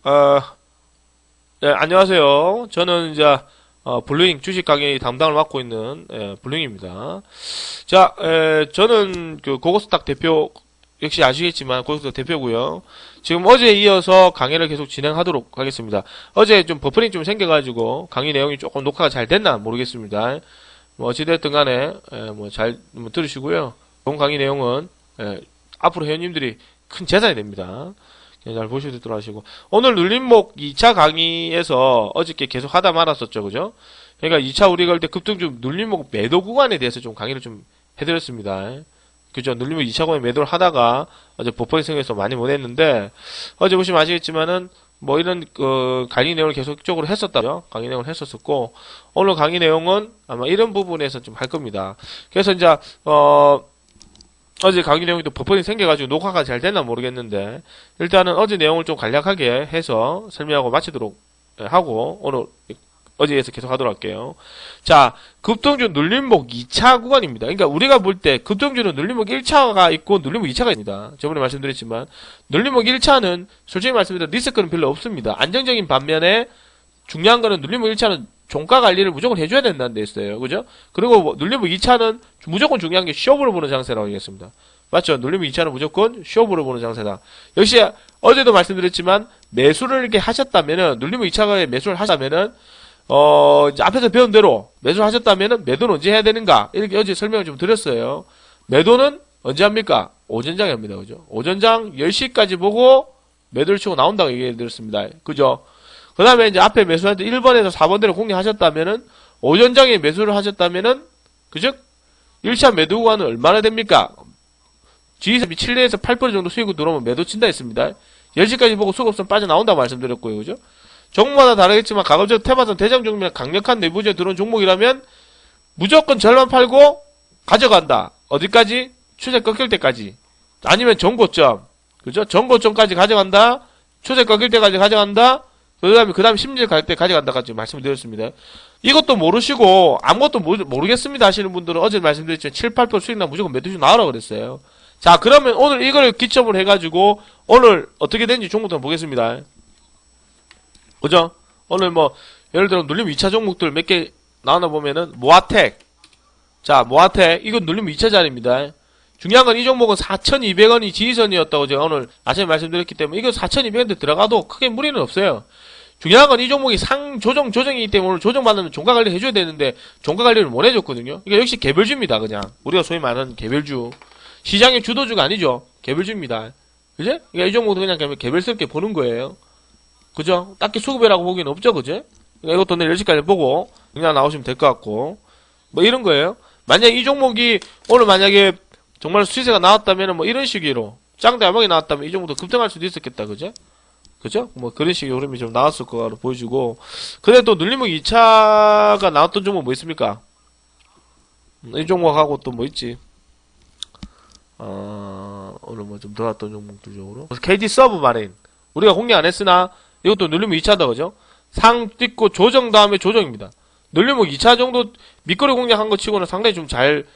네, 안녕하세요. 저는 이제 블루잉 주식 강의 담당을 맡고 있는 블루잉입니다. 자, 저는 그 고고스탁 대표 역시 아시겠지만 고고스탁 대표고요. 지금 어제에 이어서 강의를 계속 진행하도록 하겠습니다. 어제 좀 버퍼링 좀 생겨가지고 강의 내용이 조금 녹화가 잘 됐나 모르겠습니다. 뭐 어찌됐든 간에 뭐 잘 들으시고요. 본 강의 내용은 앞으로 회원님들이 큰 재산이 됩니다. 잘 보시도록 하시고, 오늘 눌림목 2차 강의에서 어저께 계속 하다 말았었죠, 그죠? 그러니까 2차 우리가 할 때 급등주 눌림목 매도 구간에 대해서 좀 강의를 좀 해드렸습니다. 그죠? 눌림목 2차 구간에 매도를 하다가 어제 버퍼링 생겨서 많이 못했는데, 어제 보시면 아시겠지만은 뭐 이런 강의 내용을 계속적으로 했었다죠. 강의 내용을 했었었고, 오늘 강의 내용은 아마 이런 부분에서 좀 할 겁니다. 그래서 이제 어제 강의 내용이 또 버퍼링 생겨가지고 녹화가 잘 됐나 모르겠는데, 일단은 어제 내용을 좀 간략하게 해서 설명하고 마치도록 하고, 오늘 어제에서 계속 하도록 할게요. 자, 급등주 눌림목 2차 구간입니다. 그러니까 우리가 볼 때 급등주는 눌림목 1차가 있고 눌림목 2차가 있습니다. 저번에 말씀드렸지만 눌림목 1차는 솔직히 말씀드려 리스크는 별로 없습니다. 안정적인 반면에 중요한 거는 눌림목 1차는 종가 관리를 무조건 해줘야 된다는 데 있어요. 그죠? 그리고 뭐 눌림목 2차는 무조건 중요한 게 쇼부를 보는 장세라고 하겠습니다. 맞죠? 눌림목 2차는 무조건 쇼부를 보는 장세다. 역시 어제도 말씀드렸지만 매수를 이렇게 하셨다면은 눌림목 2차에 매수를 하셨다면은 이제 앞에서 배운 대로 매수를 하셨다면은 매도는 언제 해야 되는가? 이렇게 어제 설명을 좀 드렸어요. 매도는 언제 합니까? 오전장에 합니다. 그죠? 오전장 10시까지 보고 매도를 치고 나온다고 얘기 드렸습니다. 그죠? 그 다음에 이제 앞에 매수할 때 1번에서 4번대로 공략하셨다면은, 오전장에 매수를 하셨다면은, 그죠? 1차 매도 구간은 얼마나 됩니까? 지지선이 7내에서 8% 정도 수익으로 들어오면 매도 친다 했습니다. 10시까지 보고 수급선 빠져나온다고 말씀드렸고요. 그죠? 종목마다 다르겠지만, 가급적 테마선 대장 종목이나 강력한 내부적에 들어온 종목이라면, 무조건 절반 팔고, 가져간다. 어디까지? 추세 꺾일 때까지. 아니면 정고점. 그죠? 정고점까지 가져간다. 추세 꺾일 때까지 가져간다. 그 다음에 심리를 갈 때 가져간다까지 말씀을 드렸습니다. 이것도 모르시고, 아무것도 모르겠습니다 하시는 분들은 어제 말씀드렸지만 7, 8% 수익 나면 무조건 매도시 나오라 그랬어요. 자, 그러면 오늘 이걸 기점으로 해가지고, 오늘 어떻게 되는지 종목도 한번 보겠습니다. 그죠? 오늘 뭐, 예를 들어 눌림 2차 종목들 몇 개 나오나 보면은, 모아텍. 자, 모아텍. 이건 눌림 2차 자리입니다. 중요한 건 이 종목은 4,200원이 지지선이었다고 제가 오늘 아침에 말씀드렸기 때문에 이거 4,200원대 들어가도 크게 무리는 없어요. 중요한 건 이 종목이 조정이기 때문에 오늘 조정받으면 종가관리 해줘야 되는데 종가관리를 못 해줬거든요. 그러니까 역시 개별주입니다. 그냥 우리가 소위 말하는 개별주. 시장의 주도주가 아니죠. 개별주입니다. 그죠? 그러니까 이 종목도 그냥 개별스럽게 보는 거예요. 그죠? 딱히 수급이라고 보기는 없죠. 그죠? 그러니까 이것도 내일 10시까지 보고 그냥 나오시면 될 것 같고 뭐 이런 거예요. 만약 이 종목이 오늘 만약에 정말 수치세가 나왔다면 뭐 이런 식으로 짱대 야망이 나왔다면 이 정도 급등할 수도 있었겠다. 그죠? 그죠? 뭐 그런 식의 흐름이 좀 나왔을 거로 보여지고, 근데 또 눌림목 2차가 나왔던 종목 뭐 있습니까? 이 종목하고 또 뭐 있지? 오늘 뭐 좀 들어왔던 종목들 쪽으로 KD 서브마린 우리가 공략 안 했으나 이것도 눌림목 2차다. 그죠? 상 찍고 조정 다음에 조정입니다. 눌림목 2차 정도 밑거리 공략한 거 치고는 상당히 좀 잘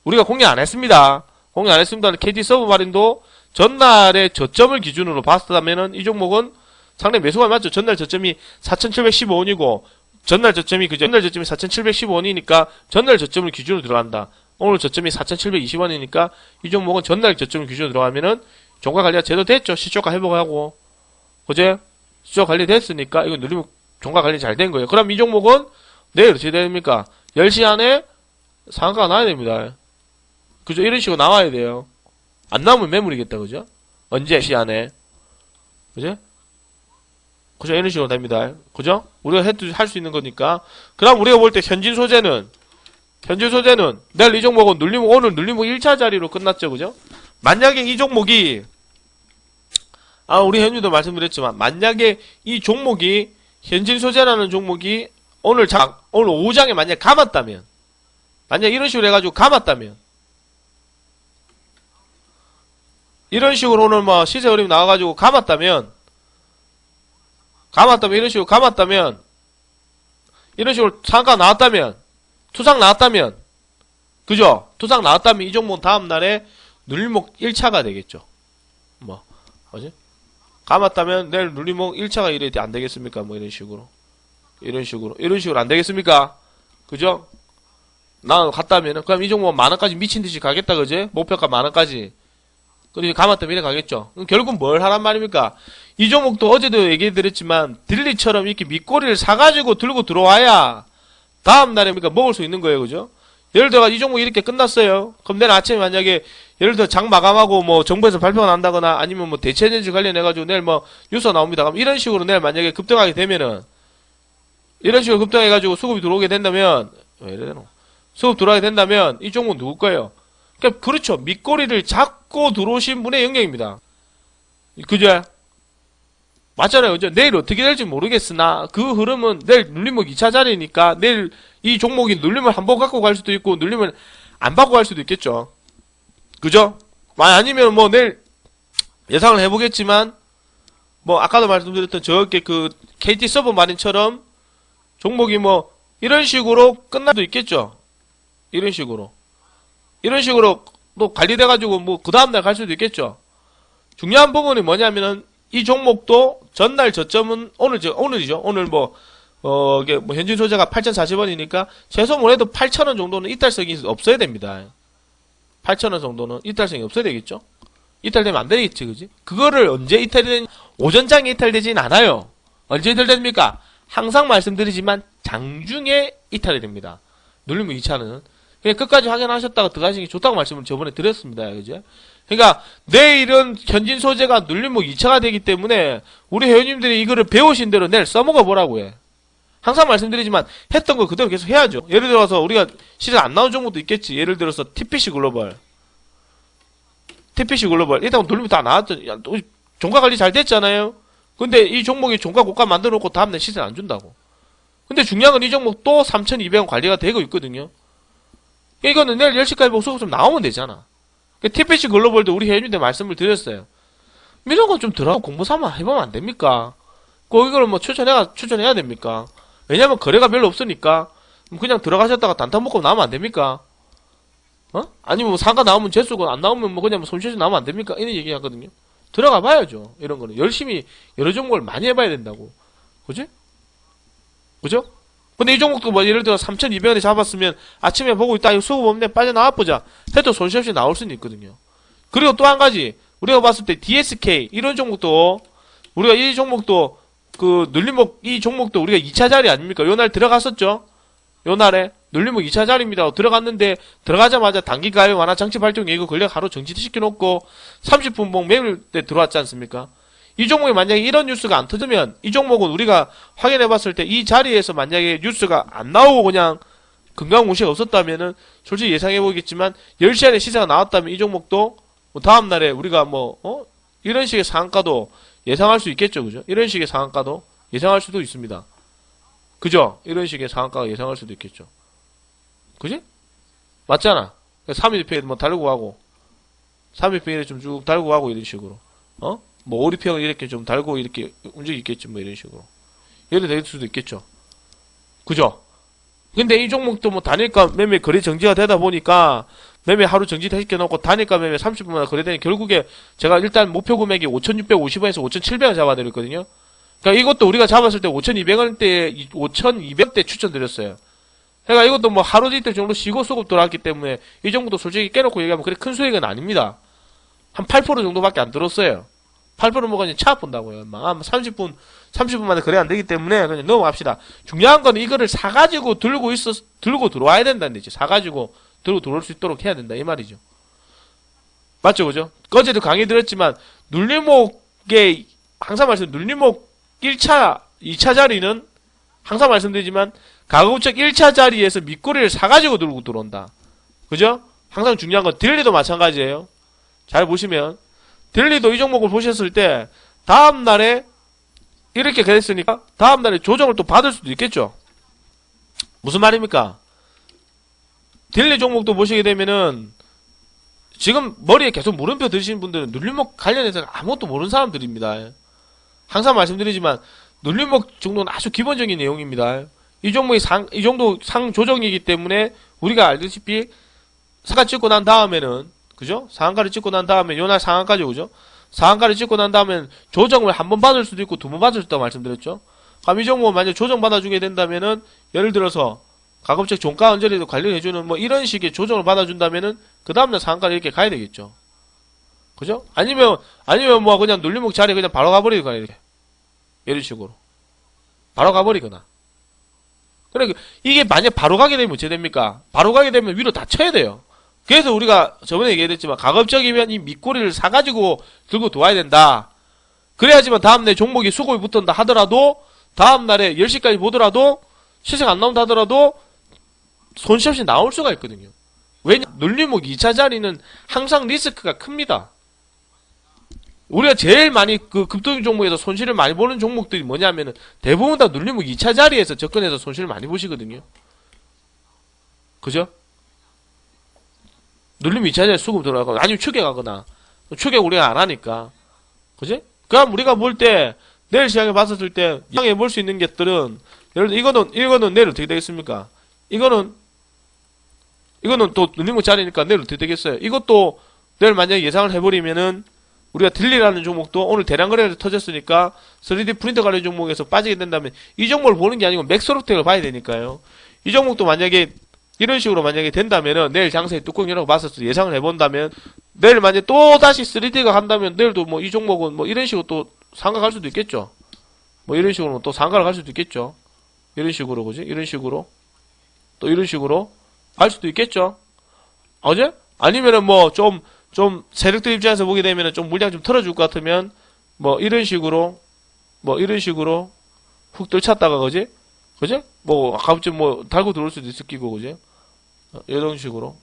우리가 공략 안 했습니다. 공략 안 했습니다. KT 서브마린도 전날의 저점을 기준으로 봤다면은 이 종목은 상당히 매수가 맞죠. 전날 저점이 4,715원이고 전날 저점이 4,715원이니까 전날 저점을 기준으로 들어간다. 오늘 저점이 4,720원이니까 이 종목은 전날 저점을 기준으로 들어가면은 종가 관리가 제대로 됐죠. 시초가 회복하고 그제 시초 관리 됐으니까 이거 누리면 종가 관리 잘 된 거예요. 그럼 이 종목은 내일 어떻게 됩니까? 10시 안에 상한가가 나와야 됩니다. 그죠? 이런 식으로 나와야 돼요. 안 나오면 매물이겠다. 그죠? 언제? 시안에. 그죠? 그죠? 이런 식으로 됩니다. 그죠? 우리가 할 수 있는 거니까. 그럼 우리가 볼 때 현진 소재는 내일 이 종목은 오늘 눌림목 1차 자리로 끝났죠. 그죠? 만약에 이 종목이 우리 현주도 말씀드렸지만 만약에 이 종목이 현진 소재라는 종목이 오늘 오후장에 만약 감았다면 만약 이런 식으로 해가지고 감았다면 이런 식으로 오늘 뭐 시세 흐름이 나와가지고 감았다면 이런 식으로 감았다면 이런 식으로 상가 나왔다면 투상 나왔다면 그죠? 투상 나왔다면 이 종목은 다음날에 눌림목 1차가 되겠죠. 뭐 뭐지? 감았다면 내일 눌림목 1차가 이래 안 되겠습니까? 뭐 이런 식으로. 이런 식으로 안 되겠습니까? 그죠? 나 갔다면은, 그럼 이 종목 만원까지 미친 듯이 가겠다, 그지? 목표가 만원까지. 그리고 감았다면 이래 가겠죠? 그럼 결국 뭘 하란 말입니까? 이 종목도 어제도 얘기 드렸지만, 딜리처럼 이렇게 밑꼬리를 사가지고 들고 들어와야, 다음날에 먹을 수 있는 거예요, 그죠? 예를 들어, 이 종목 이렇게 끝났어요. 그럼 내일 아침에 만약에, 예를 들어 장 마감하고 뭐 정부에서 발표가 난다거나 아니면 뭐 대체전지 관련해가지고 내일 뭐 뉴스가 나옵니다. 그럼 이런 식으로 내일 만약에 급등하게 되면은, 이런 식으로 급등해가지고 수급이 들어오게 된다면, 왜 이러노? 수급 들어오게 된다면, 이 종목은 누구 거예요? 그러니까 그렇죠. 밑꼬리를 잡고 들어오신 분의 영역입니다. 그죠? 맞잖아요. 그죠? 내일 어떻게 될지 모르겠으나, 그 흐름은 내일 눌림목 2차 자리니까, 내일 이 종목이 눌림을 한 번 갖고 갈 수도 있고, 눌림을 안 받고 갈 수도 있겠죠. 그죠? 아니면 뭐 내일 예상을 해보겠지만, 뭐 아까도 말씀드렸던 저렇게 그 KT 서버 마린처럼 종목이 뭐 이런 식으로 끝날 수도 있겠죠. 이런 식으로 또 관리돼가지고 뭐 그 다음날 갈 수도 있겠죠. 중요한 부분이 뭐냐면은 이 종목도 전날 저점은 오늘이죠. 오늘 이게 현진 소재가 8,040원이니까 최소 뭐래도 8,000원 정도는 이탈성이 없어야 됩니다. 8,000원 정도는 이탈성이 없어야 되겠죠? 이탈되면 안 되겠지, 그지? 그거를 언제 이탈되는, 오전장에 이탈되진 않아요. 언제 이탈됩니까? 항상 말씀드리지만, 장중에 이탈이 됩니다. 눌림목 2차는. 그냥 끝까지 확인하셨다가 들어가시는 게 좋다고 말씀을 저번에 드렸습니다, 그죠? 그러니까, 내일은 현진 소재가 눌림목 2차가 되기 때문에, 우리 회원님들이 이거를 배우신 대로 내일 써먹어 보라고 해. 항상 말씀드리지만 했던 거 그대로 계속 해야죠. 예를 들어서 우리가 시장 안 나온 종목도 있겠지. 예를 들어서 TPC 글로벌 일단 돌리면 다 나왔죠. 종가 관리 잘 됐잖아요. 근데 이 종목이 종가 고가 만들어 놓고 다음날 시세 안 준다고. 근데 중요한 건 이 종목 또 3,200원 관리가 되고 있거든요. 이거는 내일 10시까지 보고 수급 좀 나오면 되잖아. TPC 글로벌도 우리 회원님들 말씀을 드렸어요. 이런 건 좀 들어가고 공부 삼아 해보면 안 됩니까? 꼭 이걸 뭐 추천해야 됩니까? 왜냐면 거래가 별로 없으니까 그냥 들어가셨다가 단타 먹고 나오면 안 됩니까? 아니면 뭐 상가 나오면 재수고 안 나오면 뭐 그냥 손실해서 나오면 안 됩니까? 이런 얘기 하거든요. 들어가 봐야죠. 이런 거는 열심히 여러 종목을 많이 해봐야 된다고. 그지? 그죠? 근데 이 종목도 뭐 예를 들어 3,200원에 잡았으면 아침에 보고 있다 이거 수급 없네 빠져나와 보자 해도 손실 없이 나올 수는 있거든요. 그리고 또 한 가지 우리가 봤을 때 DSK 이런 종목도 우리가 이 종목도 그 눌림목 이 종목도 우리가 2차 자리 아닙니까? 요 날 들어갔었죠. 요 날에 눌림목 2차 자리입니다. 들어갔는데 들어가자마자 단기 가입 완화 장치 발동 예고 권력 하루 정지시켜 놓고 30분봉 매일 때 들어왔지 않습니까? 이 종목이 만약에 이런 뉴스가 안 터지면 이 종목은 우리가 확인해 봤을 때 이 자리에서 만약에 뉴스가 안 나오고 그냥 금강무시가 없었다면은 솔직히 예상해 보겠지만 10시 안에 시세가 나왔다면 이 종목도 뭐 다음날에 우리가 이런 식의 상한가도 예상할 수 있겠죠, 그죠? 이런 식의 상한가도 예상할 수도 있습니다. 그죠? 이런 식의 상한가가 예상할 수도 있겠죠. 그지? 맞잖아. 3일평에 뭐 달고 가고, 3일평에 좀 쭉 달고 가고, 이런 식으로. 뭐 5일평을 이렇게 좀 달고, 이렇게 움직이겠지, 뭐 이런 식으로. 이렇게 될 수도 있겠죠. 그죠? 근데 이 종목도 뭐 단일가 매매 거래 정지가 되다 보니까, 매매 하루 정지시켜놓고 단일가 매매 30분마다 거래되니 결국에 제가 일단 목표 금액이 5,650원에서 5,700원 잡아드렸거든요. 그러니까 이것도 우리가 잡았을 때 5,200원대 추천드렸어요. 그러니까 이것도 뭐 하루 이틀 정도 쉬고 수급 들어왔기 때문에 이 정도 솔직히 깨놓고 얘기하면 그렇게 큰 수익은 아닙니다. 한 8% 정도밖에 안 들었어요. 8% 먹으면 그냥 차 본다고요. 막 30분 만에 거래 안 되기 때문에 그냥 넘어갑시다. 중요한 건 이거를 사가지고 들고 들어와야 된다는 얘기죠. 사가지고 들고 들어올 수 있도록 해야 된다 이 말이죠. 맞죠, 그죠? 어제도 강의 드렸지만 눌림목에 항상 눌림목 1차, 2차 자리는 항상 말씀드리지만 가급적 1차 자리에서 밑꼬리를 사가지고 들고 들어온다. 그죠? 항상 중요한 건 딜리도 마찬가지예요. 잘 보시면 딜리도 이 종목을 보셨을 때 다음날에 이렇게 그랬으니까 다음날에 조정을 또 받을 수도 있겠죠. 무슨 말입니까? 딜리 종목도 보시게 되면은 지금 머리에 계속 물음표 드시는 분들은 눌림목 관련해서 아무것도 모르는 사람들입니다. 항상 말씀드리지만 눌림목 정도는 아주 기본적인 내용입니다. 이 종목이 이 정도 상 조정이기 때문에 우리가 알다시피 사가 찍고 난 다음에는 그죠? 상한가를 찍고 난 다음에 요날 상한가죠, 그죠? 상한가를 찍고 난 다음에 조정을 한 번 받을 수도 있고 두 번 받을 수도 있다고 말씀드렸죠. 그럼 이 종목 만약 조정 받아주게 된다면은 예를 들어서 가급적 종가 언저리도 관리해주는 뭐 이런 식의 조정을 받아준다면은 그 다음날 상한가를 이렇게 가야 되겠죠. 그죠? 아니면 뭐 그냥 눌림목 자리에 그냥 바로 가버리거나 이렇게 이런 식으로 바로 가버리거나. 그러니까 이게 만약 바로 가게 되면 어떻게 됩니까? 바로 가게 되면 위로 다 쳐야 돼요. 그래서 우리가 저번에 얘기했지만 가급적이면 이 밑꼬리를 사가지고 들고 도와야 된다. 그래야지만 다음날 종목이 수급이 붙었다 하더라도 다음날에 10시까지 보더라도 시세가 안 나온다 하더라도 손실 없이 나올 수가 있거든요. 왜냐? 눌림목 2차 자리는 항상 리스크가 큽니다. 우리가 제일 많이 그 급등 종목에서 손실을 많이 보는 종목들이 뭐냐면은 대부분 다 눌림목 2차 자리에서 접근해서 손실을 많이 보시거든요. 그죠? 눌림 2차 자리에 수급 들어가거나 아니면 추격하거나 추격 우리가 안 하니까. 그지? 그럼 우리가 볼 때 내일 시장에 봤었을 때 예상해 볼 수 있는 것들은 예를 들어 이거는 내일 어떻게 되겠습니까? 이거는 또 눌림목 자리니까 내일 어떻게 되겠어요? 이것도 내일 만약에 예상을 해버리면은 우리가 딜리라는 종목도 오늘 대량 거래가 터졌으니까 3D 프린터 관련 종목에서 빠지게 된다면 이 종목을 보는 게 아니고 맥스로텍을 봐야 되니까요. 이 종목도 만약에 이런 식으로 만약에 된다면은 내일 장세에 뚜껑 열어 봤을 때 예상을 해본다면 내일 만약에 또 다시 3D가 간다면 내일도 뭐 이 종목은 뭐 이런 식으로 또 상가 갈 수도 있겠죠. 뭐 이런 식으로 또 상가를 갈 수도 있겠죠. 이런 식으로 그지? 이런 식으로 또 이런 식으로 갈 수도 있겠죠. 어제? 아니면은 뭐 좀 세력들 입장에서 보게 되면은 좀 물량 좀 털어줄 것 같으면 뭐 이런 식으로 훅 들쳤다가 그지? 그지? 뭐 갑자기 뭐 달고 들어올 수도 있을 끼고 그지? 이런 식으로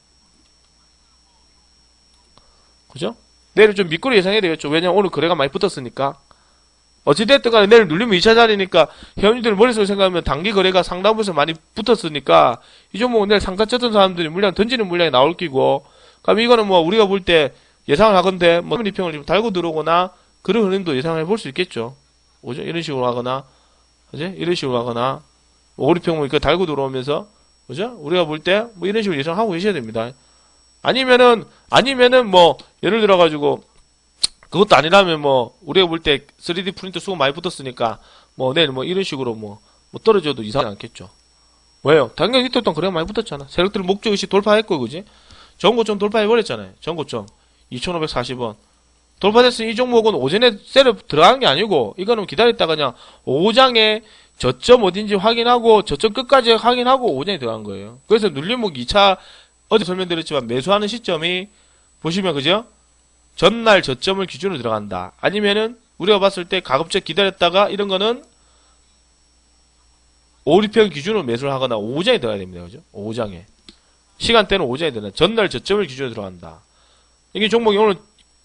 그죠? 내일 좀 밑거리 예상해야 되겠죠. 왜냐면 오늘 거래가 많이 붙었으니까. 어찌됐든 간에 내일 눌리면 2차 자리니까 회원님들 머릿속에 생각하면 단기 거래가 상당부에서 많이 붙었으니까 이 종목은 내일 상가 쳤던 사람들이 물량 던지는 물량이 나올 끼고 그럼 이거는 뭐 우리가 볼 때 예상을 하건데 뭐 리평을 좀 달고 들어오거나 그런 흐름도 예상을 해볼 수 있겠죠. 오죠? 이런 식으로 하거나 그지? 이런 식으로 하거나 오리평 뭐 달고 들어오면서 그죠? 우리가 볼 때 뭐 이런 식으로 예상하고 계셔야 됩니다. 아니면은 뭐 예를 들어 가지고 그것도 아니라면 뭐 우리가 볼 때 3D 프린터 수급 많이 붙었으니까 뭐 내일 뭐 이런 식으로 뭐 떨어져도 이상하지 않겠죠. 왜요? 당연히 이틀 동안 거래가 많이 붙었잖아. 세력들 목적의식 돌파했고 그지? 전고점 돌파해버렸잖아요. 전고점 2540원 돌파됐으니 이 종목은 오전에 셋업 들어가는 게 아니고 이거는 기다렸다가 그냥 오장에 저점 어딘지 확인하고 저점 끝까지 확인하고 오전에 들어간 거예요. 그래서 눌림목 2차 어제 설명드렸지만 매수하는 시점이 보시면 그죠? 전날 저점을 기준으로 들어간다. 아니면은 우리가 봤을 때 가급적 기다렸다가 이런 거는 5리평 기준으로 매수를 하거나 오장에 들어가야 됩니다. 그죠? 오장에 시간대는 오전에 들어간다. 전날 저점을 기준으로 들어간다. 이게 종목이 오늘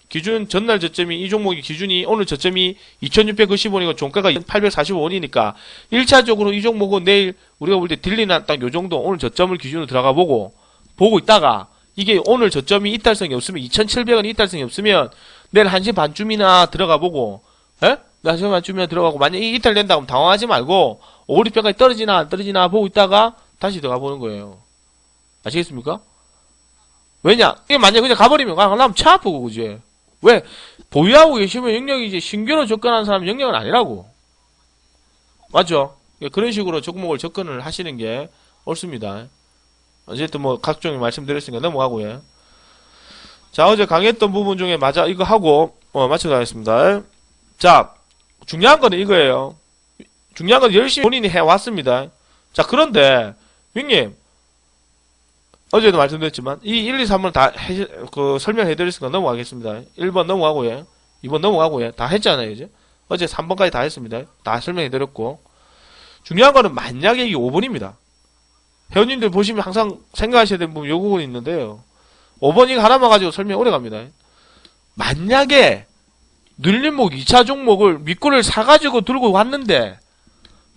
기준 전날 저점이 이 종목의 기준이 오늘 저점이 2690원이고 종가가 845원이니까 1차적으로 이 종목은 내일 우리가 볼 때 딜리나 딱 요 정도 오늘 저점을 기준으로 들어가 보고 있다가 이게 오늘 저점이 이탈성이 없으면 2700원 이탈성이 없으면 내일 1시 반쯤이나 들어가 보고 1시 반쯤이나 들어가고 만약에 이탈된다 그러면 당황하지 말고 오리평까지 떨어지나 안 떨어지나 보고 있다가 다시 들어가 보는 거예요. 아시겠습니까? 왜냐? 이게 만약에 그냥 가버리면 그냥 차 아프고 그지? 왜? 보유하고 계시면 영역이 이제 신규로 접근하는 사람은 영역은 아니라고. 맞죠? 그런 식으로 종목을 접근을 하시는 게 옳습니다. 어쨌든 뭐 각종의 말씀드렸으니까 넘어가고요. 자, 어제 강의했던 부분 중에 맞아 이거 하고 마쳐가겠습니다. 자, 중요한 거는 이거예요. 중요한 건 열심히 본인이 해왔습니다. 자, 그런데 윙님 어제도 말씀드렸지만 이 1, 2, 3을 다 설명해드렸으니까 넘어가겠습니다. 1번 넘어가고요. 2번 넘어가고요. 다 했잖아요. 이제 어제 3번까지 다 했습니다. 다 설명해드렸고 중요한 거는 만약에 이게 5번입니다. 회원님들 보시면 항상 생각하셔야 되는 부분 요 부분이 있는데요. 5번 이거 하나만 가지고 설명 오래 갑니다. 만약에 눌림목 2차 종목을 밑구를 사가지고 들고 왔는데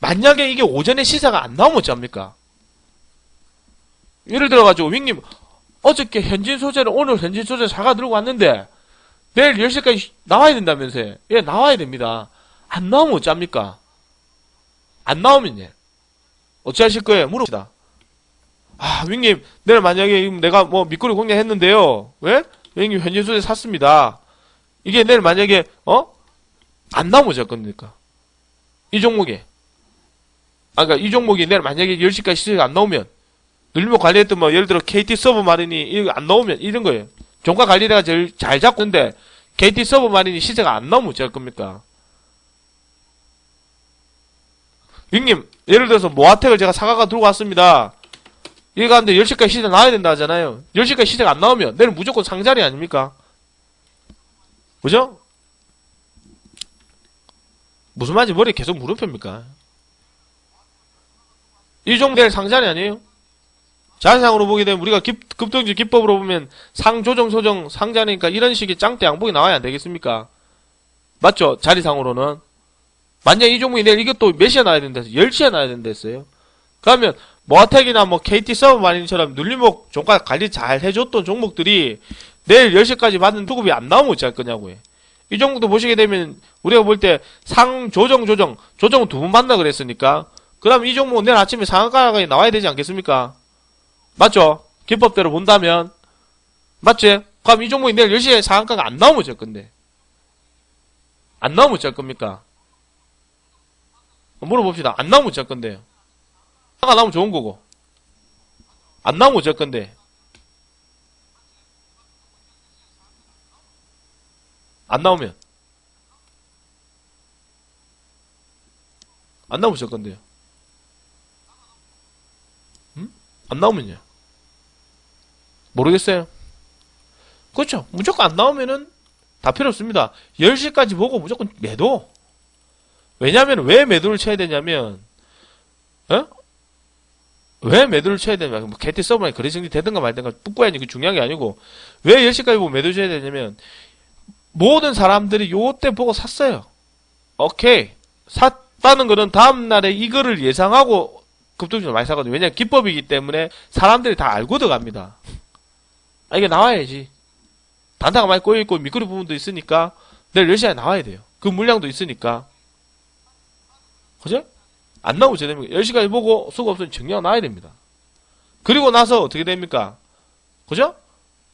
만약에 이게 오전에 시세가 안 나오면 어쩝니까? 예를 들어가지고 윙님 어저께 현진 소재를 오늘 현진 소재 사가 들고 왔는데 내일 10시까지 나와야 된다면서요. 예, 나와야 됩니다. 안 나오면 어쩝니까? 안 나오면 예. 어찌 하실 거예요? 물어봅시다. 윙님 내일 만약에 내가 뭐 밑구리 공략했는데요. 왜? 형님 현재 수에 샀습니다. 이게 내일 만약에 안 나오면 어쩔 겁니까? 이 종목에. 그러니까 이 종목이 내일 만약에 10시까지 시세가 안 나오면 눌림목 관리했던 뭐 예를 들어 KT 서버 마린이 이거 안 나오면 이런 거예요. 종가 관리대가 제일 잘 잡고 있는데 KT 서버 마린이 시세가 안 나오면 어쩔 겁니까? 형님 예를 들어서 모아텍을 제가 사가가 들고 왔습니다. 이거 가는데 10시까지 시세 나와야 된다 하잖아요. 10시까지 시세가 안 나오면 내일 무조건 상자리 아닙니까? 그죠? 무슨 말인지 머리에 계속 물음표입니까? 이 종목 내일 상자리 아니에요? 자세상으로 보게 되면 우리가 급등주 기법으로 보면 상조정 소정 상자니까 이런 식의 짱대 양봉이 나와야 안 되겠습니까? 맞죠? 자리상으로는. 만약 이 종목이 내일 이것도 몇 시에 나와야 된다 했어요? 10시에 나와야 된다 했어요? 그러면 모아텍이나 뭐 KT 서브마린처럼 눌림목 종가 관리 잘 해줬던 종목들이 내일 10시까지 받는 수급이 안 나오면 어찌할 거냐고요. 이 종목도 보시게 되면 우리가 볼 때 상조정은 두 번 받나 그랬으니까 그럼 이 종목은 내일 아침에 상한가에 나와야 되지 않겠습니까? 맞죠? 기법대로 본다면 맞지? 그럼 이 종목이 내일 10시에 상한가가 안 나오면 어쩔 건데 안 나오면 어쩔 겁니까? 물어봅시다. 안 나오면 어쩔 건데요? 상한가 나오면 좋은 거고 안 나오면 어쩔 건데 안 나오면 어쩔 건데요? 안 나오면요? 모르겠어요. 그렇죠. 무조건 안 나오면은 다 필요 없습니다. 10시까지 보고 무조건 매도. 왜냐면 왜 매도를 쳐야 되냐면 왜 매도를 쳐야 되냐면 뭐 KT 서버에 거래 정리 되든가 말든가 뿌꾸야니 그 중요한 게 아니고 왜 10시까지 보고 매도 쳐야 되냐면 모든 사람들이 요때 보고 샀어요. 오케이. 샀다는 거는 다음날에 이거를 예상하고 급등주를 많이 사거든요. 왜냐면 기법이기 때문에 사람들이 다 알고 들어갑니다. 이게 나와야지. 단타가 많이 꼬여있고 미끄러 부분도 있으니까 내일 10시에 나와야 돼요. 그 물량도 있으니까. 그죠? 안 나오면 어떻게 됩니까? 10시까지 보고 수가 없으면 정리하고 나와야 됩니다. 그리고 나서 어떻게 됩니까? 그죠?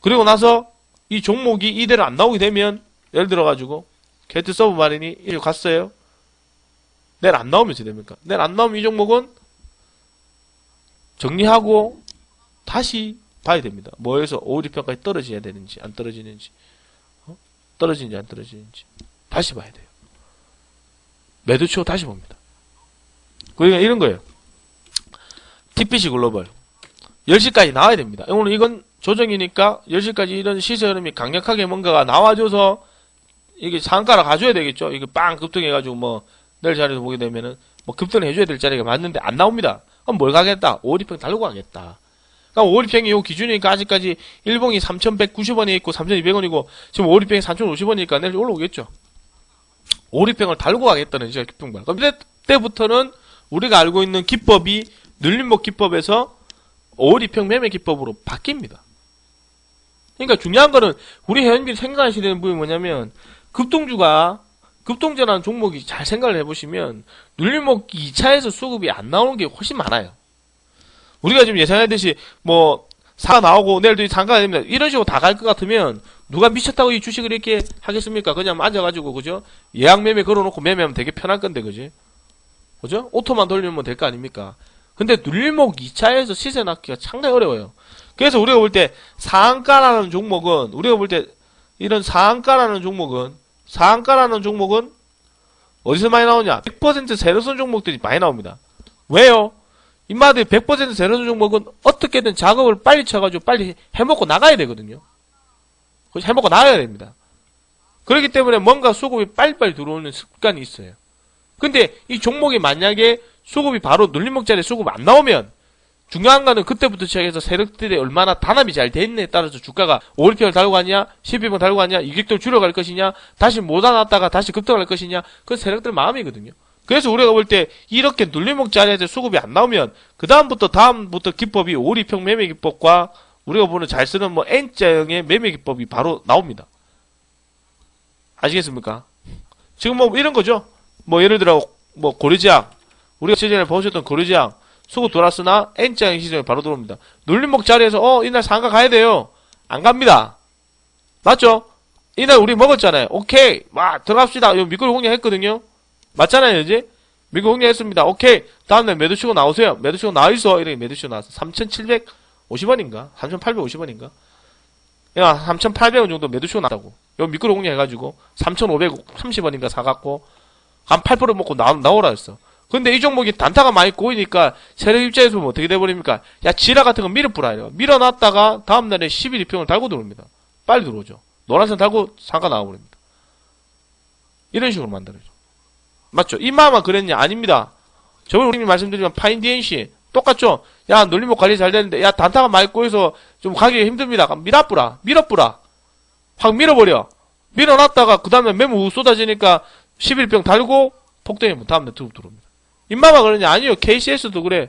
그리고 나서 이 종목이 이대로 안 나오게 되면 예를 들어가지고 게트 서브 마린이 이리 갔어요. 내일 안 나오면 어떻게 됩니까? 내일 안 나오면 이 종목은 정리하고 다시 봐야 됩니다. 뭐에서 오리평까지 떨어져야 되는지 안 떨어지는지 떨어지는지 안 떨어지는지 다시 봐야 돼요. 매도 치고 다시 봅니다. 그러니까 이런 거예요. TPC 글로벌 10시까지 나와야 됩니다. 오늘 이건 조정이니까 10시까지 이런 시세 흐름이 강력하게 뭔가가 나와줘서 이게 상가로 가줘야 되겠죠. 이게 빵 급등해가지고 뭐 내일 자리에서 보게 되면은 뭐 급등을 해줘야 될 자리가 맞는데 안 나옵니다. 그럼 뭘 가겠다? 오리평 달고 가겠다. 그러니까 오리평이 요 기준이니까 아직까지 일봉이 3,190원에 있고 3,200원이고 지금 오리평이 3,050원이니까 내일 올라오겠죠. 오리평을 달고 가겠다는 이제 기쁨발. 그럼 이때부터는 우리가 알고 있는 기법이 눌림목 기법에서 오리평 매매 기법으로 바뀝니다. 그러니까 중요한 거는 우리 회원님들이 생각하셔야 되는 부분이 뭐냐면 급등주라는 종목이 잘 생각을 해보시면 눌림목 2차에서 수급이 안 나오는 게 훨씬 많아요. 우리가 지금 예상하듯이 뭐 사가 나오고 내일도 상가가 됩니다. 이런 식으로 다 갈 것 같으면 누가 미쳤다고 이 주식을 이렇게 하겠습니까? 그냥 앉아가지고 그죠? 예약 매매 걸어놓고 매매하면 되게 편할 건데 그지? 그죠? 오토만 돌리면 될 거 아닙니까? 근데 눌림목 2차에서 시세 낳기가 상당히 어려워요. 그래서 우리가 볼 때 상한가라는 종목은 이런 상한가라는 종목은 어디서 많이 나오냐? 100% 세로선 종목들이 많이 나옵니다. 왜요? 인마들이 100% 세로선 종목은 어떻게든 작업을 빨리 쳐가지고 빨리 해먹고 나가야 되거든요. 해먹고 나가야 됩니다. 그렇기 때문에 뭔가 수급이 빨리빨리 들어오는 습관이 있어요. 근데 이 종목이 만약에 수급이 바로 눌림목 자리에 수급이 안 나오면 중요한 거는 그때부터 시작해서 세력들이 얼마나 단합이 잘 돼 있느냐에 따라서 주가가 오리평을 달고 가냐, 12평을 달고 가냐, 이격도를 줄여갈 것이냐, 다시 못 안았다가 다시 급등할 것이냐, 그건 세력들 마음이거든요. 그래서 우리가 볼 때 이렇게 눌림목 자리에서 수급이 안 나오면 다음부터 기법이 오리평 매매 기법과 우리가 보는 잘 쓰는 뭐 N자형의 매매 기법이 바로 나옵니다. 아시겠습니까? 지금 뭐 이런 거죠. 뭐 예를 들어 뭐 고려지향, 우리가 시즌에 보셨던 고려지향 수급 돌았으나 N자형 시즌에 바로 들어옵니다. 눌림목 자리에서 이날 상가 가야 돼요. 안 갑니다. 맞죠? 이날 우리 먹었잖아요. 오케이. 와, 들어갑시다. 이거 밑거리 공략했거든요. 맞잖아요, 이제? 밑거리 공략했습니다. 오케이. 다음날 매도 치고 나오세요. 매도 치고 나와있어. 이렇게 매도 치고 나왔어. 3,750원인가? 3,850원인가? 야, 3,800원 정도 매도 치고 나왔다고. 요 밑거리 공략해가지고, 3,530원인가 사갖고, 한 8% 먹고 나오라 했어. 근데 이 종목이 단타가 많이 꼬이니까 세력 입장에서 보면 어떻게 돼버립니까? 야, 지라 같은 거 밀어뿌라 이래요. 밀어놨다가 다음날에 11일평을 달고 들어옵니다. 빨리 들어오죠. 노란선 달고 상가 나와버립니다. 이런 식으로 만들어죠. 맞죠? 이마만 그랬냐? 아닙니다. 저번에 우리 말씀드리면 파인 DNC 똑같죠? 야, 논리목 관리 잘 되는데 야, 단타가 많이 꼬여서 좀 가기가 힘듭니다. 밀어뿌라 확 밀어버려. 밀어놨다가 그 다음에 매물 쏟아지니까 11평 달고 폭등이 뭐 다음날 들어옵니다. 인마가 그러냐? 아니요. KCS도 그래.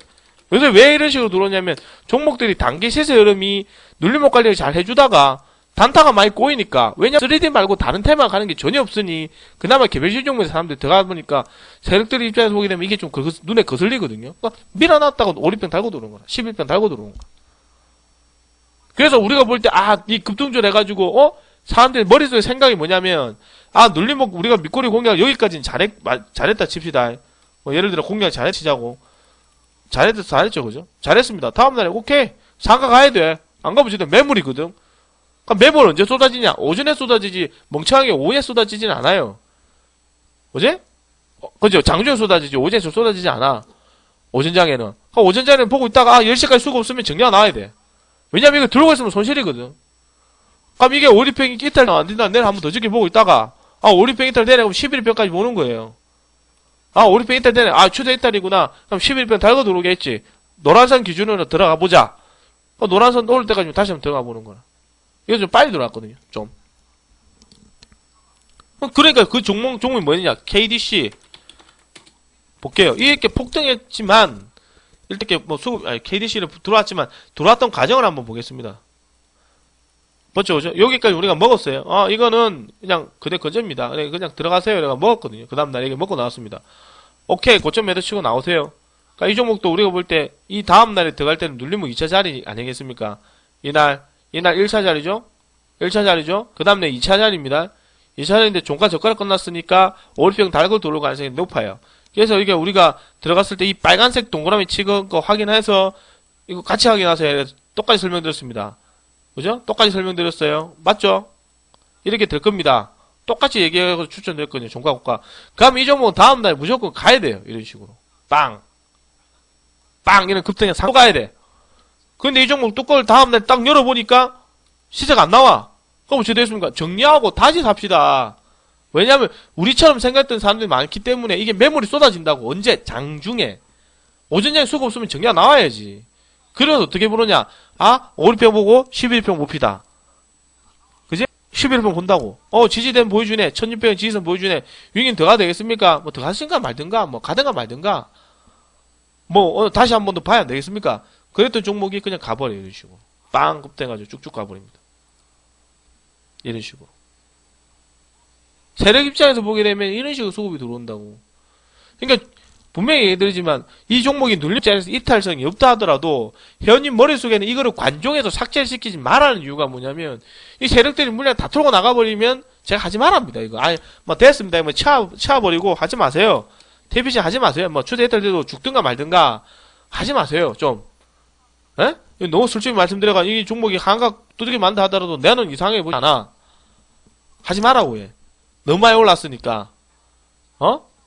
요새 왜 이런 식으로 들어오냐면 종목들이 단기 시세 흐름이 눌림목 관리를 잘 해주다가 단타가 많이 꼬이니까 왜냐 3D 말고 다른 테마 가는 게 전혀 없으니 그나마 개별시 종목에 사람들이 들어가 보니까 세력들 입장에서 보게 되면 이게 좀 눈에 거슬리거든요. 그러니까 밀어놨다가 5일평 달고 들어오는 거야. 11평 달고 들어오는 거야. 그래서 우리가 볼 때 이 급등전 해가지고 사람들 머릿속에 생각이 뭐냐면 눌림목 우리가 밑꼬리 공략 여기까지는 잘했다 칩시다. 뭐 예를 들어 공략 잘해치자고. 잘했죠, 그죠? 잘했습니다. 다음날에 오케이 상가 가야 돼. 안 가면 진짜 매물이거든. 그럼 매물 언제 쏟아지냐? 오전에 쏟아지지 멍청하게 오후에 쏟아지진 않아요. 어제? 그죠? 장중에 쏟아지지 오전에 쏟아지지 않아. 오전장에는. 오전장에는 보고 있다가 10시까지 수급 없으면 정리가 나와야 돼. 왜냐면 이거 들고 있으면 손실이거든. 그럼 이게 5일평이 이탈 안 된다. 내일 한번 더 지켜보고 있다가 5일평 이탈 되네. 그럼 11일평까지 보는 거예요. 5일평 이탈 되네. 추세 이탈이구나. 그럼 11일평 달고 들어오겠지. 노란선 기준으로 들어가 보자. 노란선 오를 때까지 다시 한번 들어가 보는 거라. 이거 좀 빨리 들어왔거든요. 좀. 그러니까 그 종목이 뭐냐? KDC. 볼게요. 이렇게 폭등했지만, 이렇게 KDC를 들어왔지만, 들어왔던 과정을 한번 보겠습니다. 맞죠, 그죠? 여기까지 우리가 먹었어요. 이거는 그냥 그대 거저입니다. 그냥 들어가세요. 내가 먹었거든요. 그 다음날 이게 먹고 나왔습니다. 오케이, 고점 매도 치고 나오세요. 그러니까 이 종목도 우리가 볼 때, 이 다음날에 들어갈 때는 눌리면 2차 자리 아니겠습니까? 이날 1차 자리죠? 1차 자리죠? 그 다음날 2차 자리입니다. 2차 자리인데 종가 저가를 끝났으니까 5일평 달고 들어올 가능성이 높아요. 그래서 이게 우리가 들어갔을 때 이 빨간색 동그라미 찍은 거 확인해서, 이거 같이 확인하세요. 똑같이 설명드렸습니다. 그죠? 똑같이 설명드렸어요. 맞죠? 이렇게 될 겁니다. 똑같이 얘기해서 추천드렸거든요. 종가고가. 그럼 이 종목은 다음날 무조건 가야 돼요. 이런 식으로. 빵! 이런 급등에 사고 가야 돼. 근데 이 종목 뚜껑을 다음날 딱 열어보니까 시세가 안 나와. 그럼 어떻게 됐습니까? 정리하고 다시 삽시다. 왜냐면 우리처럼 생각했던 사람들이 많기 때문에 이게 매물이 쏟아진다고. 언제? 장중에. 오전장에 수급 없으면 정리가 나와야지. 그래서 어떻게 보느냐? 5일평 보고 11일평 봅시다. 그지? 11일평 본다고. 지지대는 보여주네. 1600원 지지선 보여주네. 윙인 더 가도 되겠습니까? 뭐 더 가든가 말든가, 뭐 가든가 말든가. 다시 한 번 더 봐야 안 되겠습니까? 그랬던 종목이 그냥 가버려요. 이런 식으로. 빵! 급등해가지고 쭉쭉 가버립니다. 이런 식으로. 세력 입장에서 보게 되면 이런 식으로 수급이 들어온다고. 그러니까 분명히 얘기드리지만 이 종목이 눌림 입장에서 이탈성이 없다 하더라도 회원님 머릿속에는 이거를 관종해서 삭제시키지 말라는 이유가 뭐냐면 이 세력들이 물량 다 털고 나가버리면 제가 하지 말랍니다. 이거 됐습니다. 치워버리고 하지 마세요. TPC 하지 마세요. 추세 이탈돼도 죽든가 말든가 하지 마세요. 좀. 에? 너무 솔직히 말씀드려가 이 종목이 한각 두들겨 만다 하더라도 내는 이상해 보지 않아. 하지 말라고 해. 너무 많이 올랐으니까.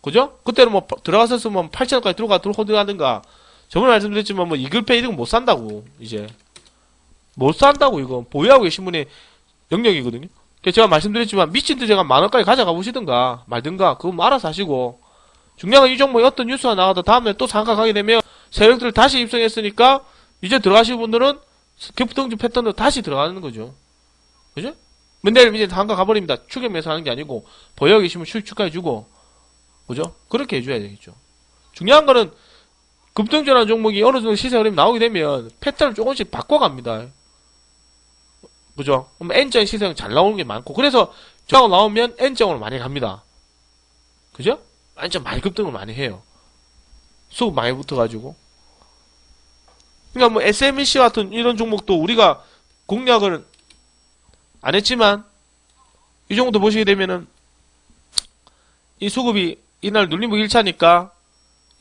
그죠? 그때는 들어갔었으면 8,000원까지 들어가든가. 저번에 말씀드렸지만 이글페이 이런 거 못 산다고, 이제. 못 산다고, 이거. 보유하고 계신 분의 영역이거든요. 제가 말씀드렸지만, 미친 듯이 제가 만원까지 가져가 보시든가, 말든가, 그건 알아서 하시고. 중요한 건 이 종목에 어떤 뉴스가 나가다 다음날 또 상가 가게 되면, 세력들을 다시 입성했으니까, 이제 들어가실 분들은, 급등주 패턴으로 다시 들어가는 거죠. 그죠? 맨날 이제 상가 가버립니다. 추격 매수하는 게 아니고, 보유하고 계시면 추가해주고, 그죠? 그렇게 해줘야 되겠죠. 중요한 거는 급등전환 종목이 어느 정도 시세 흐름이 나오게 되면 패턴을 조금씩 바꿔갑니다. 그죠? 그럼 N자의 시세가 잘 나오는 게 많고 그래서 저하고 나오면 N자으로 많이 갑니다. 그죠? 완전 많이 급등을 많이 해요. 수급 많이 붙어가지고. 그러니까 SMC 같은 이런 종목도 우리가 공략을 안 했지만 이 정도 보시게 되면은 이 수급이 이날 눌림목 1차니까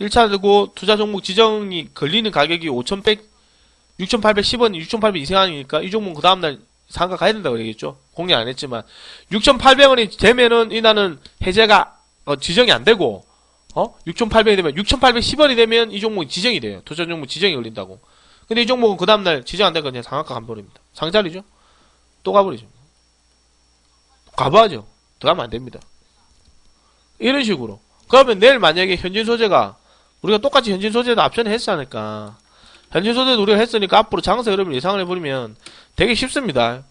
1차고 투자 종목 지정이 걸리는 가격이 6,810원, 6,800 이상이니까 이 종목 그 다음날 상가 가야 된다고 그러겠죠. 공략 안 했지만 6,800원이 되면은 이날은 해제가 지정이 안 되고 6,800이 되면 6,810원이 되면 이 종목이 지정이 돼요. 투자 종목 지정이 걸린다고. 근데 이 종목은 그 다음날 지정 안 되니까 그냥 상한가 가버립니다. 상자리죠. 또 가버리죠. 가봐야죠. 들어가면 안 됩니다. 이런 식으로. 그러면 내일 만약에 현진 소재가 우리가 똑같이 현진 소재도 앞전에 했으니까 현진 소재도 우리가 했으니까 앞으로 장세 흐름을 예상을 해버리면 되게 쉽습니다.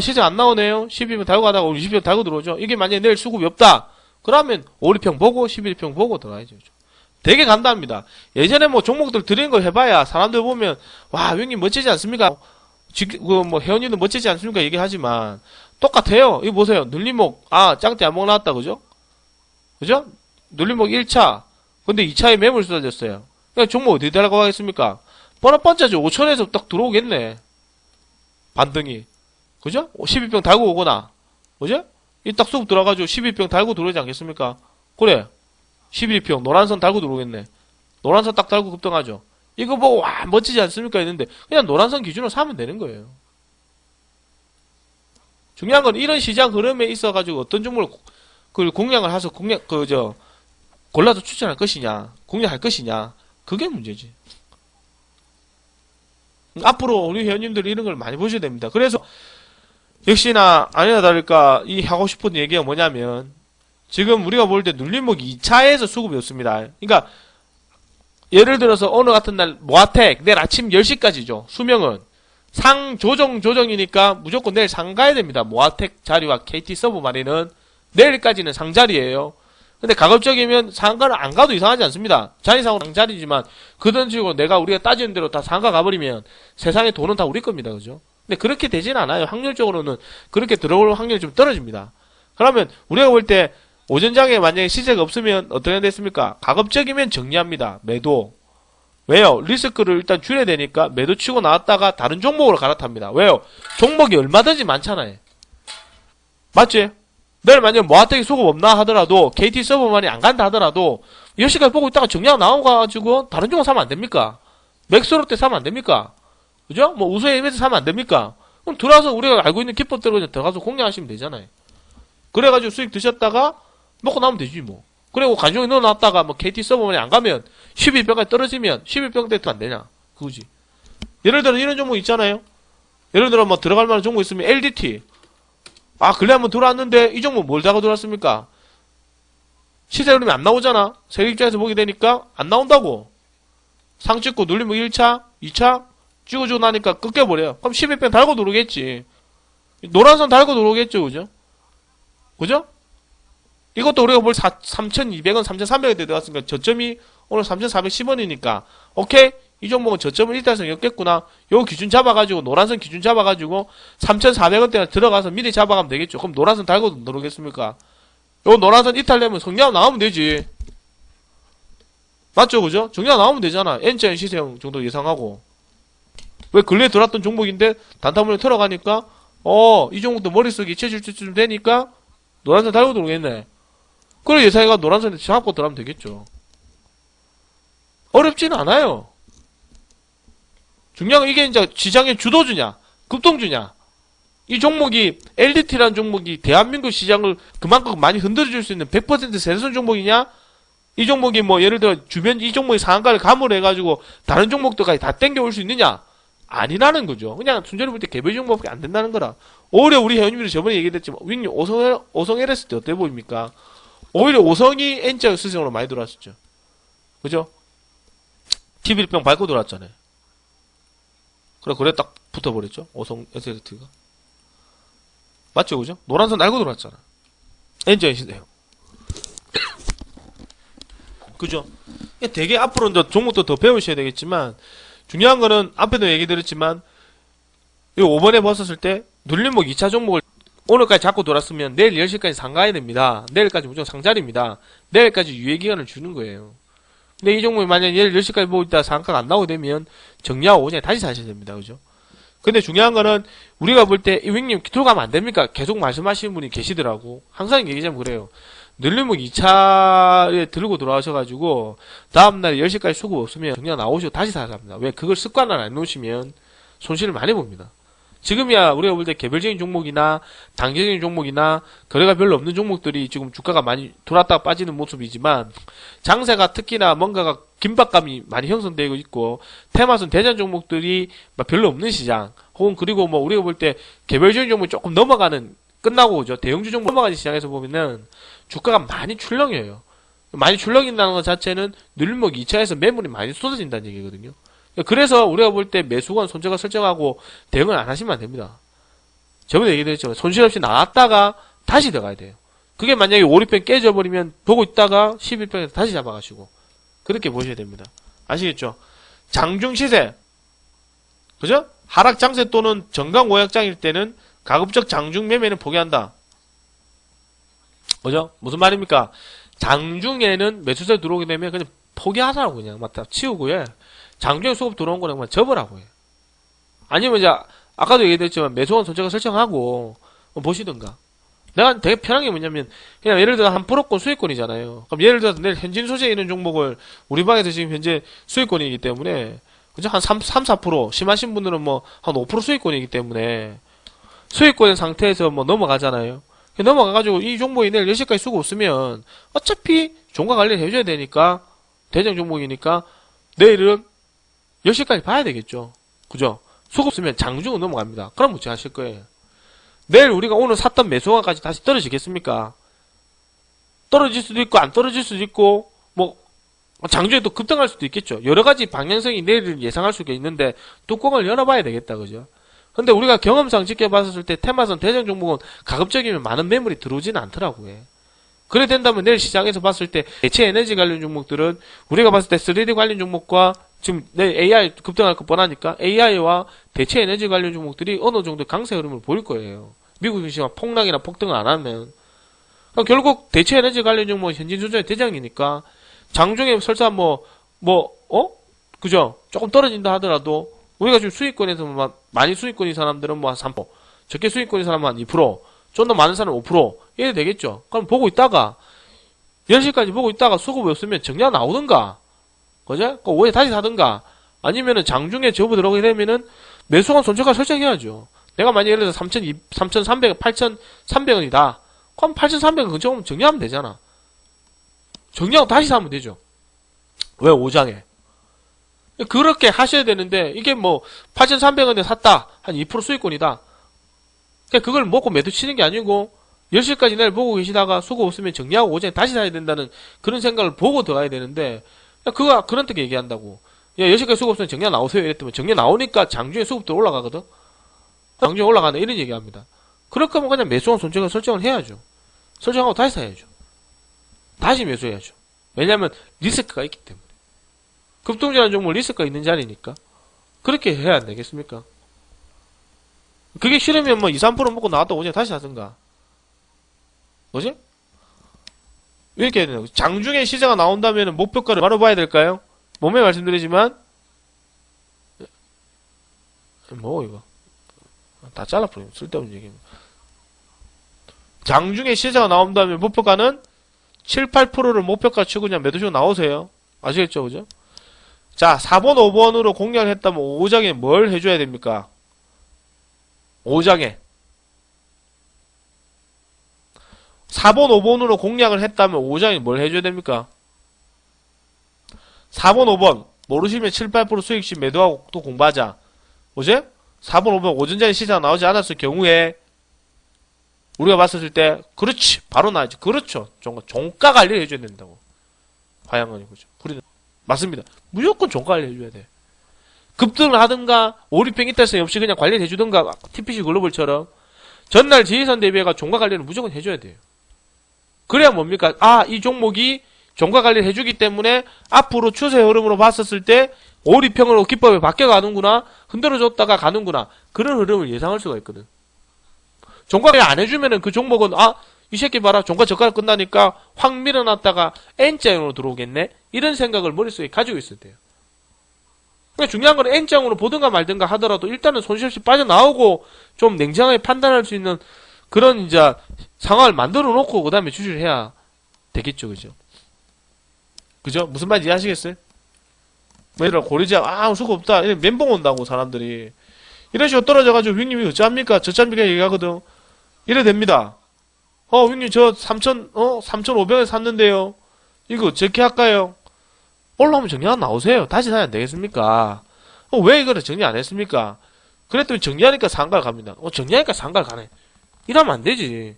시세 안 나오네요. 12면 달고 가다가 우리 20면 달고 들어오죠. 이게 만약에 내일 수급이 없다. 그러면 5일평 보고 11평 보고 들어가야죠. 되게 간단합니다. 예전에 뭐 종목들 드리는 거 해봐야 사람들 보면 와 형님 멋지지 않습니까? 회원님도 멋지지 않습니까? 얘기하지만 똑같아요. 이거 보세요. 눌림목 짱대 안목 나왔다 그죠? 그죠? 눌림목 1차 근데 2차에 매물 쏟아졌어요. 그러니까 종목 어디 달라고 하겠습니까? 뻔뻔짜죠. 5천에서 딱 들어오겠네. 반등이. 그죠? 12평 달고 오거나. 그죠? 이 딱 수급 들어가지고 12평 달고 들어오지 않겠습니까? 그래. 12평 노란선 달고 들어오겠네. 노란선 딱 달고 급등하죠. 이거 보고 와 멋지지 않습니까? 했는데 그냥 노란선 기준으로 사면 되는 거예요. 중요한 건 이런 시장 흐름에 있어가지고 어떤 종목을 공략을 해서 골라서 추천할 것이냐, 공략할 것이냐, 그게 문제지. 앞으로 우리 회원님들이 이런 걸 많이 보셔야 됩니다. 그래서 역시나 아니나 다를까 이 하고 싶은 얘기가 뭐냐면 지금 우리가 볼 때 눌림목 2차에서 수급이 없습니다. 그러니까 예를 들어서 오늘 같은 날 모아텍 내일 아침 10시까지죠. 수명은 조정이니까 무조건 내일 상 가야 됩니다. 모아텍 자리와 KT 서브 마리는 내일까지는 상자리예요. 근데 가급적이면 상가를 안 가도 이상하지 않습니다. 자리상으로 상자리지만 그런 식으로 우리가 따지는 대로 다 상가 가버리면 세상의 돈은 다 우리 겁니다. 그죠? 근데 그렇게 되진 않아요. 확률적으로는 그렇게 들어올 확률이 좀 떨어집니다. 그러면 우리가 볼 때 오전장에 만약에 시세가 없으면 어떻게 됐습니까? 가급적이면 정리합니다. 매도. 왜요? 리스크를 일단 줄여야 되니까 매도 치고 나왔다가 다른 종목으로 갈아탑니다. 왜요? 종목이 얼마든지 많잖아요. 맞지? 내일 만약에 모아텍이 수급 없나 하더라도 KT 서버만이 안 간다 하더라도 10시까지 보고 있다가 정리하고 나와가지고 다른 종목 사면 안 됩니까? 맥스롯 때 사면 안 됩니까? 그죠? 뭐 우수에임에서 사면 안 됩니까? 그럼 들어와서 우리가 알고 있는 기법대로 그냥 들어가서 공략하시면 되잖아요. 그래가지고 수익 드셨다가 먹고 나면 되지 뭐. 그리고 간종에 넣어놨다가 뭐 KT 서버만이 안 가면 11병까지 떨어지면 11병 때도 안 되냐? 그거지. 예를 들어 이런 종목 있잖아요. 예를 들어 뭐 들어갈 만한 종목 있으면 LDT. 근래 한번 들어왔는데 이 종목 뭘 다가 들어왔습니까? 시세 흐름이 안 나오잖아. 세계 입장에서 보게 되니까 안 나온다고. 상 찍고 눌리면 1차, 2차 찍어주고 나니까 꺾여버려요. 그럼 11병 달고 들어오겠지. 노란선 달고 들어오겠죠. 그죠? 그죠? 이것도 우리가 뭘 3,200원, 3,300원 대 들어갔으니까 저점이 오늘 3,410원이니까 오케이? 이 종목은 저점을 일단성이 없겠구나. 요 기준 잡아가지고 노란선 기준 잡아가지고 3,400원대 들어가서 미리 잡아가면 되겠죠. 그럼 노란선 달고 들어오겠습니까? 요 노란선 이탈되면 성량 나오면 되지. 맞죠? 그죠? 정량 나오면 되잖아. N자인 시세형 정도 예상하고. 왜 근래에 들어왔던 종목인데 단타문에 들어가니까 이 종목도 머릿속에 잊혀질 되니까 노란선 달고 들어오겠네. 그래 예상해가 노란선에 잡고 들어가면 되겠죠. 어렵지는 않아요. 중요한 건 이게 이제 시장의 주도주냐, 급동주냐. 이 종목이 LDT라는 종목이 대한민국 시장을 그만큼 많이 흔들어줄 수 있는 100% 세선 종목이냐? 이 종목이 뭐 예를 들어 주변 이 종목이 상한가를 감을 해가지고 다른 종목들까지 다 땡겨올 수 있느냐? 아니라는 거죠. 그냥 순전히 볼 때 개별 종목밖에 안 된다는 거라. 오히려 우리 회원님들이 저번에 얘기했지만 윙님 오성 LS 때 어때 보입니까? 오히려 오성이 N자 수성으로 많이 들어왔었죠. 그죠? 11병 밟고 들어왔잖아요. 그래 딱 붙어버렸죠. 오성 SLT가. 맞죠, 그죠? 노란선 날고 들어왔잖아. N자 시대요. 그죠? 되게 앞으로 이제 종목도 더 배우셔야 되겠지만 중요한 거는 앞에도 얘기 드렸지만 이 5번에 벗었을 때 눌림목 2차 종목을 오늘까지 잡고 돌았으면 내일 10시까지 상가야 됩니다. 내일까지 무조건 상자리입니다. 내일까지 유예기간을 주는 거예요. 근데 이 종목이 만약 내일 10시까지 보고 있다가 상가가 안 나오게 되면 정리하고 오전에 다시 사셔야 됩니다. 그죠? 근데 중요한 거는 우리가 볼 때 이윙님 들어가면 안 됩니까? 계속 말씀하시는 분이 계시더라고. 항상 얘기하면 그래요. 늘리목 2차에 들고 들어와셔가지고 다음날 10시까지 수급 없으면 그냥 나오시고 다시 사야 합니다. 왜? 그걸 습관을 안 놓으시면 손실을 많이 봅니다. 지금이야 우리가 볼 때 개별적인 종목이나 단기적인 종목이나 거래가 별로 없는 종목들이 지금 주가가 많이 돌았다가 빠지는 모습이지만 장세가 특히나 뭔가가 긴박감이 많이 형성되고 있고 테마선 대전 종목들이 별로 없는 시장 혹은 그리고 뭐 우리가 볼 때 개별적인 종목이 조금 넘어가는 끝나고 오죠. 대형주 종목 넘어가는 시장에서 보면은 주가가 많이 출렁여요. 많이 출렁인다는 것 자체는 늘목 2차에서 매물이 많이 쏟아진다는 얘기거든요. 그래서 우리가 볼 때 매수건 손절가 설정하고 대응을 안 하시면 안 됩니다. 저번에 얘기했죠. 손실 없이 나왔다가 다시 들어가야 돼요. 그게 만약에 5, 6pen 깨져버리면 보고 있다가 11pen에서 다시 잡아가시고 그렇게 보셔야 됩니다. 아시겠죠? 장중 시세 그죠? 하락 장세 또는 정강 오약장일 때는 가급적 장중 매매는 포기한다. 그죠? 무슨 말입니까? 장중에는 매수세 들어오게 되면 그냥 포기하라고 그냥 맞다 치우고 예. 장중에 수급 들어온 거는 그냥 접으라고 해. 아니면 이제 아까도 얘기했지만 매수원 손절가 설정하고 보시든가. 내가 되게 편한 게 뭐냐면 그냥 예를 들어 한 프로권 수익권이잖아요. 그럼 예를 들어서 내일 현진 소재에 있는 종목을 우리 방에서 지금 현재 수익권이기 때문에 그죠? 한 3, 4% 심하신 분들은 뭐 한 5% 수익권이기 때문에 수익권의 상태에서 뭐 넘어가잖아요. 넘어가가지고 이 종목이 내일 10시까지 수급 없으면 어차피 종가 관리를 해줘야 되니까 대장 종목이니까 내일은 10시까지 봐야 되겠죠. 그죠? 수급 없으면 장중은 넘어갑니다. 그럼 어찌 하실 거예요? 내일 우리가 오늘 샀던 매수가까지 다시 떨어지겠습니까? 떨어질 수도 있고 안 떨어질 수도 있고 뭐 장중에 또 급등할 수도 있겠죠. 여러 가지 방향성이 내일을 예상할 수가 있는데 뚜껑을 열어봐야 되겠다. 그죠? 근데 우리가 경험상 지켜봤을 때 테마선 대장 종목은 가급적이면 많은 매물이 들어오지는 않더라고요. 그래 된다면 내일 시장에서 봤을 때 대체 에너지 관련 종목들은 우리가 봤을 때 3D 관련 종목과 지금 내일 AI 급등할 거 뻔하니까 AI와 대체 에너지 관련 종목들이 어느 정도 강세 흐름을 보일 거예요. 미국 증시가 폭락이나 폭등을 안 하면. 결국 대체 에너지 관련 종목은 현진투자의 대장이니까 장중에 설사 그죠? 조금 떨어진다 하더라도 우리가 지금 수익권에서 많이 수익권인 사람들은 뭐 한 3%, 적게 수익권인 사람은 한 2%, 좀 더 많은 사람은 5%, 이래 되겠죠. 그럼 보고 있다가, 10시까지 보고 있다가 수급이 없으면 정리가 나오든가, 그죠? 그 오후에 다시 사든가, 아니면은 장중에 접어 들어가게 되면은 매수한 손절가 설정해야죠. 내가 만약 예를 들어서 3,300, 8,300원이다. 그럼 8,300원 근처 오면 정리하면 되잖아. 정리하고 다시 사면 되죠. 왜 5장에? 그렇게 하셔야 되는데 이게 뭐 8,300원에 샀다 한 2% 수익권이다. 그러니까 그걸 먹고 매도 치는 게 아니고 10시까지 내일 보고 계시다가 수고 없으면 정리하고 오전에 다시 사야 된다는 그런 생각을 보고 들어가야 되는데 그거 그런데 얘기한다고. 야 10시까지 수고 없으면 정리 나오세요 이랬더니 정리 나오니까 장중에 수급도 올라가거든. 장중에 올라가네 이런 얘기합니다. 그럴 거면 그냥 매수원 손절가 설정을 해야죠. 설정하고 다시 사야죠. 다시 매수해야죠. 왜냐하면 리스크가 있기 때문에. 급등주라는 종목 리스크가 있는 자리니까 그렇게 해야 안 되겠습니까? 그게 싫으면 뭐 2, 3% 먹고 나왔다 오전에 다시 하든가. 뭐지? 이렇게 해야 되나? 장중에 시세가 나온다면 목표가를 바로 봐야 될까요? 몸에 말씀드리지만 뭐 이거 다 잘라버리면 쓸데없는 얘기입니다. 장중에 시세가 나온다면 목표가는 7, 8%를 목표가 치고 그냥 매도시고 나오세요. 아시겠죠? 그죠? 자, 4번, 5번으로 공략을 했다면 5장에 뭘 해줘야 됩니까? 5장에 4번, 5번으로 공략을 했다면 5장에 뭘 해줘야 됩니까? 4번, 5번 모르시면 7, 8% 수익씩 매도하고 또 공부하자. 뭐지? 4번, 5번 오전전에 시세가 나오지 않았을 경우에 우리가 봤을 때 그렇지 바로 나야지. 그렇죠. 종가 관리를 해줘야 된다고. 화양은이 그죠. 맞습니다. 무조건 종가 관리 해줘야 돼. 급등을 하든가 오리팽 이탈성이 없이 그냥 관리를 해주든가 TPC 글로벌처럼 전날 지지선 대비해가 종가 관리를 무조건 해줘야 돼요. 그래야 뭡니까? 이 종목이 종가 관리를 해주기 때문에 앞으로 추세 흐름으로 봤었을 때 오리평으로 기법이 바뀌어가는구나, 흔들어줬다가 가는구나, 그런 흐름을 예상할 수가 있거든. 종가 관리 안 해주면은 그 종목은 이 새끼 봐라 종가 저가가 끝나니까 확 밀어놨다가 N자형으로 들어오겠네, 이런 생각을 머릿속에 가지고 있어야 돼요. 그러니까 중요한 건 N장으로 보든가 말든가 하더라도 일단은 손실 없이 빠져나오고 좀 냉정하게 판단할 수 있는 그런 이제 상황을 만들어 놓고 그 다음에 주식을 해야 되겠죠. 그죠? 그죠? 무슨 말인지 이해하시겠어요? 뭐 예를 들어 고리지압 수가 없다. 이래 멘붕 온다고 사람들이. 이런 식으로 떨어져가지고 형님이 어찌합니까? 저짜입니까? 얘기하거든. 이래 됩니다. 형님 저 3,500원 샀는데요. 이거 어떻게 할까요? 올라오면 정리 안 나오세요. 다시 사야 안 되겠습니까? 왜 이거를 정리 안 했습니까? 그랬더니 정리하니까 상가를 갑니다. 정리하니까 상가를 가네. 이러면 안 되지.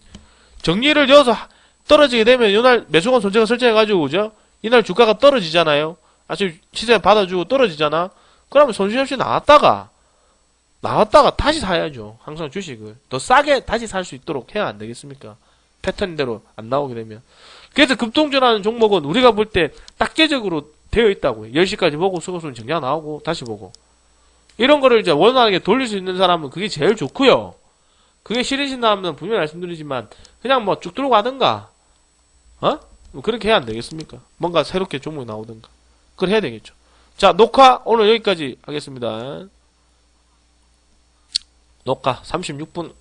정리를 여서 떨어지게 되면 이날 매수권 손재가 설정해가지고 그죠? 이날 주가가 떨어지잖아요. 아침 시세 받아주고 떨어지잖아. 그러면 손실 없이 나왔다가 다시 사야죠. 항상 주식을 더 싸게 다시 살 수 있도록 해야 안 되겠습니까? 패턴대로 안 나오게 되면. 그래서 급동전하는 종목은 우리가 볼 때 딱재적으로 되어 있다고요. 10시까지 보고 수급수는 정리가 나오고 다시 보고. 이런 거를 이제 원활하게 돌릴 수 있는 사람은 그게 제일 좋고요. 그게 싫으신다면 분명히 말씀드리지만 그냥 뭐 쭉 들고 가든가 뭐 그렇게 해야 안 되겠습니까? 뭔가 새롭게 종목이 나오든가 그걸 해야 되겠죠. 자, 녹화 오늘 여기까지 하겠습니다. 녹화 36분